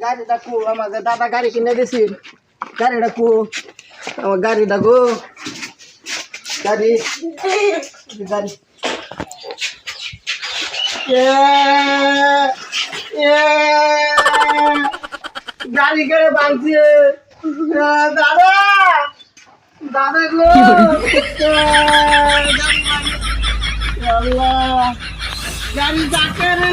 গাড়িটা কো আমাদের দাদা গাড়ি কিনে দিয়েছিল গাড়িটা কো আমার গাড়িটা গো গাড়ি গাড়ি গাড়ি করে ভাঙছে দাদা দাদা গো আল্লাহ গাড়ি যাকে রে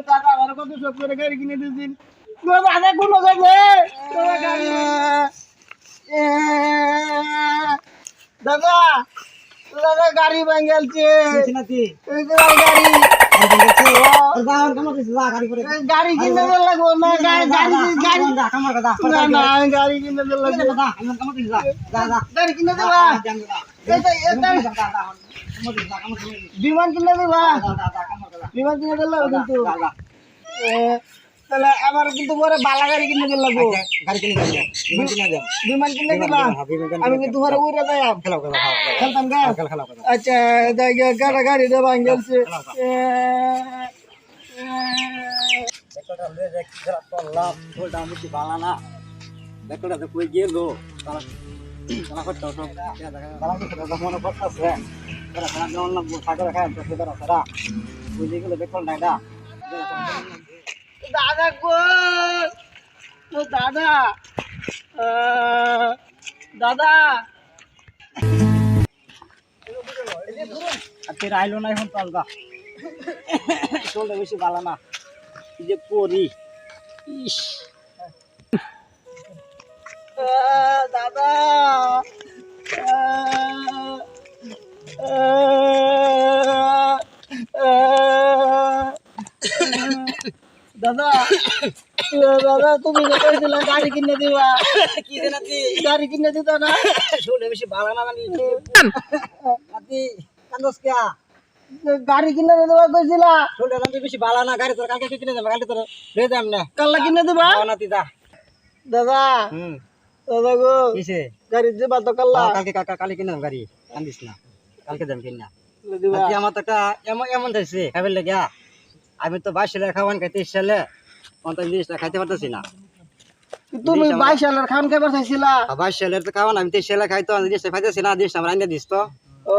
দাদা আমার কত সব করে গাড়ি কিনে দিয়েছেন দাদা কোনো গেছে দাদা দাদা গাড়ি ভাঙালছে গাড়ি কিনে লাগবো না গাড়ি কিনে গাড়ি কিনে দেবা বিমান কিনে দেবা বিমান কিনে দিলে কিন্তু তাহলে আমার কিন্তু পরে বালা গাড়ি কিনে দিলে লাগবো বিমান কিনে দিবা আমি কিন্তু পরে উড়ে যাই খেলতাম গা আচ্ছা গাড়ি দেবা গেলছে দাদা গো দাদা দাদা আইলো না এখন পালবা চলটা বেশি ভালো না কি যে করি ইস দাদা দাদা দাদা তুমি কইছিলা গাড়ি কিনে দিবা কি রে নাতি গাড়ি কিনে দিত না চলটা বেশি ভালো না নাতি কান্দস কে গাড়ি কিনে দেবা কইছিলা চলটা নাতি বেশি ভালো না গাড়ি তোর কালকে কিনে দেব গাড়ি তোর লে যাম না কাল্লা কিনে দিবা নাতি যা দাদা দাদা গো কিসে গাড়ি দিবা তো কাল্লা কালকে কালকে কিনে দেব গাড়ি কান্দিস না কালকে দাম কিনা দিবা নাতি আমার তো একটা এমন এমন যাইছে খাইবার লাগা আমি তো 22 সালে খাওয়ান খাইতে সালে অন্তত 20 টাকা খাইতে পারতেছি না তুমি 22 সালের খান খাইবার চাইছিলা 22 সালের তো খাওয়ান আমি 23 সালে খাইতো 20 টাকা খাইতেছি না 20 টাকা রাইন্দা দিস তো ও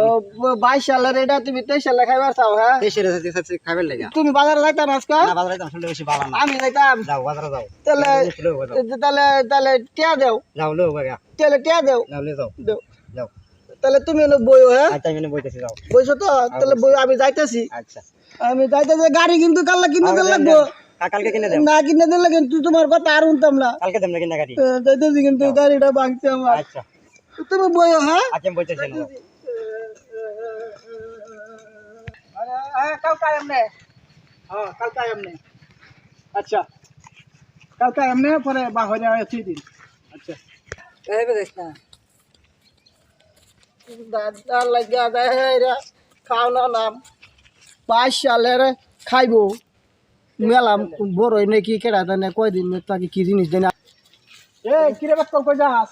22 সালের এটা তুমি 23 সালে খাইবার চাও হ্যাঁ 23 সালে খাইবার লাগা তুমি বাজারে যাইতা না আজকে না বাজারে যাম শুনলে বেশি ভালো না আমি যাইতাম যাও বাজারে যাও তাহলে তাহলে তাহলে টিয়া দেও যাও লো বাগা তাহলে টিয়া দেও যাও লে যাও দেও যাও তাহলে তুমি এনে বইও হ্যাঁ আচ্ছা আমি বইতেছি যাও বইছো তো তাহলে বই আমি যাইতাছি আচ্ছা আমি যাইতাছি গাড়ি কিন্তু কাল্লা কিনে দিলে লাগবো কালকে কিনে দেব না কিনে দিলে কিন্তু তোমার কথা আর শুনতাম না কালকে দেব না কিনা গাড়ি যাইতাছি কিন্তু গাড়িটা ভাঙছে আমার আচ্ছা তুমি বইও হ্যাঁ আচ্ছা আমি বইতেছি কালকে এমনে হ্যাঁ কালকে এমনে আচ্ছা কালকে এমনে পরে বা হয়ে যাবে 3 দিন আচ্ছা এই বেশ না দাদা লাগিয়া দেয় খাওয়ানো নাম 22 সালের খাইবো মেলাম বড় নাকি কেডা জানে কয়দিন তাকে কি জিনিস দেনা এ কিরে বাক কই যাস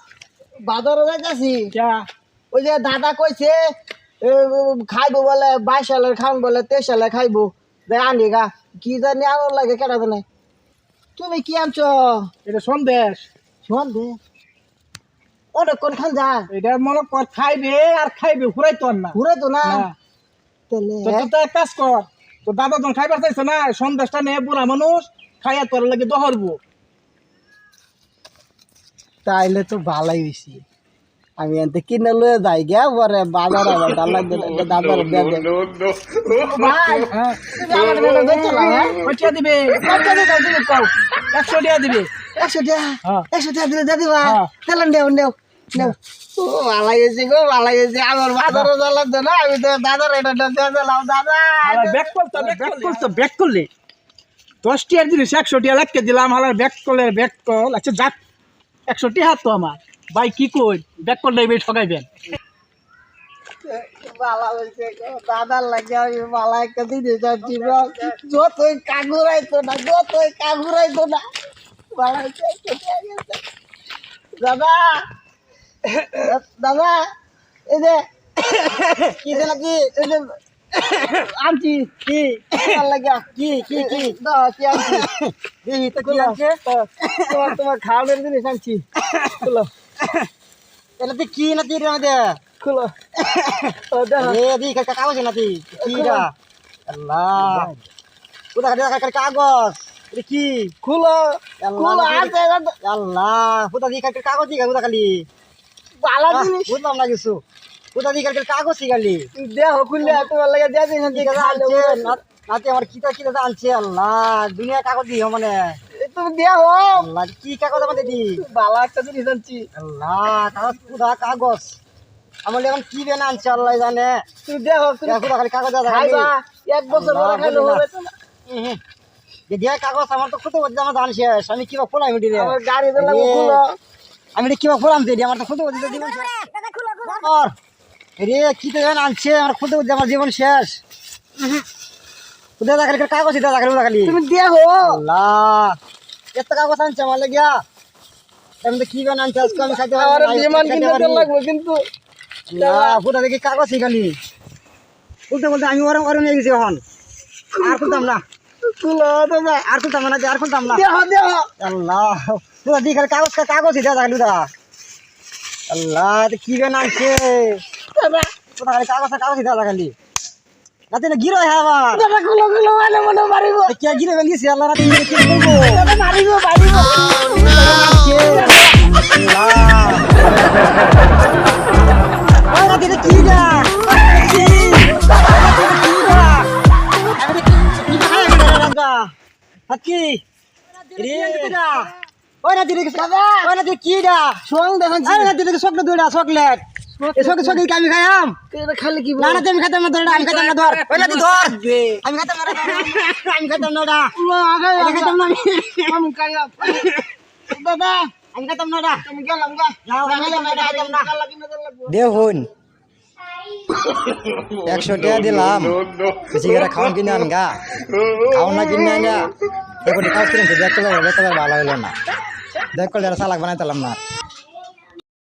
বাজারে যাইতাছি ওই যে দাদা কইছে খাইবো বলে 22 সালের খান বলে 23 সালে খাইবো দে আনি গা কি জানি আনর লাগে কেডা জানে তুমি কি আনছো এটা সন্দেশ সন্দেশ ওটা কোন খান যা এটা মনে কর খাইবে আর খাইবে হুরাই তো না ঘুরে তো না তাহলে তুই তো এক কাজ কর তো দাদা যখন খাইবার চাইছে না সন্দেশটা নে বুড়া মানুষ খাইয়া তোর লাগে দহরবো তাইলে তো ভালোই হইছে আমি এনতে কিনে লয়ে যাই গিয়া পরে বাজার আবার ডাল লাগবে দাদার দিয়ে দে ভাই তুমি আমার বেটা দই চলা হ্যাঁ কয়টা দিবে কত দিতে তুমি কও 100 টাকা দিবে 100 টাকা হ্যাঁ 100 টাকা দিলে দিবা হ্যাঁ। তাহলে নেও নেও নেও ও ভালো হয়েছে গো ভালো হয়েছে আমার বাজারে জ্বালার জন্য আমি তো দাদার এটা দিয়ে দিলাম দাদা ব্যাক করতো ব্যাক করলে 10 টাকার জিনিস 100 টাকা লাগকে দিলাম হালার ব্যাক করলে ব্যাক কল আচ্ছা যাক 100 টাকা তো আমার ভাই কি কই ব্যাক করলে ভাই ঠকাইবেন ভালো হয়েছে দাদার লাগে আমি ভালো একটা দিতে চাচ্ছি যতই কাগুরাইতো না ভালো হয়েছে দাদা দাদা এই যে কি নাকি এই যে আনছি কি ভাল লাগা কি কি কি দা কি আনছি দেখি তো কি আছে তোমার খাওয়ানোর জিনিস আনছি খুলো এটা তুই কি নাতি রে আমাদের খুলো দেখো এ দি কাগজ নাতি কি রা আল্লাহ কোথা কাগজ এটা কি খুলো খুলো আছে আল্লাহ কোথা দি কাগজ দি কোথা খালি ভালো জিনিস বুঝলাম না কিছু কোথা দি কাগজ খালি দেখো খুললে তোমার লাগে দিয়ে দিন নাতি আমার কিতা কিতা আনছে আল্লাহ দুনিয়া কাগজ দিও মানে তুমি দেখো আল্লাহ কি কাগজ আমাদের দি ভালো একটা জিনিস আনছি আল্লাহ কাগজ কোথা কাগজ আমার এখন কি বেনা আনছে আল্লাহ জানে তুমি দেখো তুমি কোথা খালি কাগজ আছে খাইবা এক বছর পরে খাইলে হবে তো না দিয়া কাগজ আমার তো কত বলছে আমার ধান শেষ আমি কিবা খোলাই মিটি রে আমার গাড়ি দিলাম খুলো আমি কিবা খোলাম দিই আমার তো কত বলছে জীবন শেষ আর রে কি তো জান আনছে আমার কত বলছে আমার জীবন শেষ কোথায় দেখালি কাগজ দিতে দেখালি দেখালি তুমি দেখো আল্লাহ এত কাগজ আনছে আমার লাগিয়া আমি তো কি বেন আনছে আজকে আমি খাইতে আমার বিমান কিনতে লাগবে কিন্তু কোথা দেখি কাগজ খালি বলতে বলতে আমি ওরম ওরম নিয়ে গেছি এখন আর খুলতাম না খুলো দাদা আর খুলতাম না আর খুলতাম না দেখো দেখো আল্লাহ তোরা দি খালি কাগজ কাগজ দিতে দেখালি দা আল্লাহ তো কি বেন আনছে দাদা কোথা খালি কাগজ দিতে দেখালি রাতে না গিরো হ্যাঁ আবার দাদা খুলো খুলো মানে মনে মারিব কে গিরে ভেঙেছি আল্লাহ রাতে কি করবো দাদা মারিব মারিব চকলেট আমি খাইম এটা খালি কি না আমি খাইতাম না ধর আমি খাইতাম না ধর ওই নাতি ধর আমি খাইতাম না আমি খাইতাম না আমি খাইতাম না আমি কাইয়া দাদা আমি খাইতাম না আমি গেলাম গা খাইতাম না লাগবে দেখুন 100 টাকা দিলাম বেশি করে খাওয়ান কিনে আন গা খাওয়ান না কিনে আন গা এখন কাজ কিনেছি দেখ ভালো হলো না দেখ করে সালাক বানাইতাম না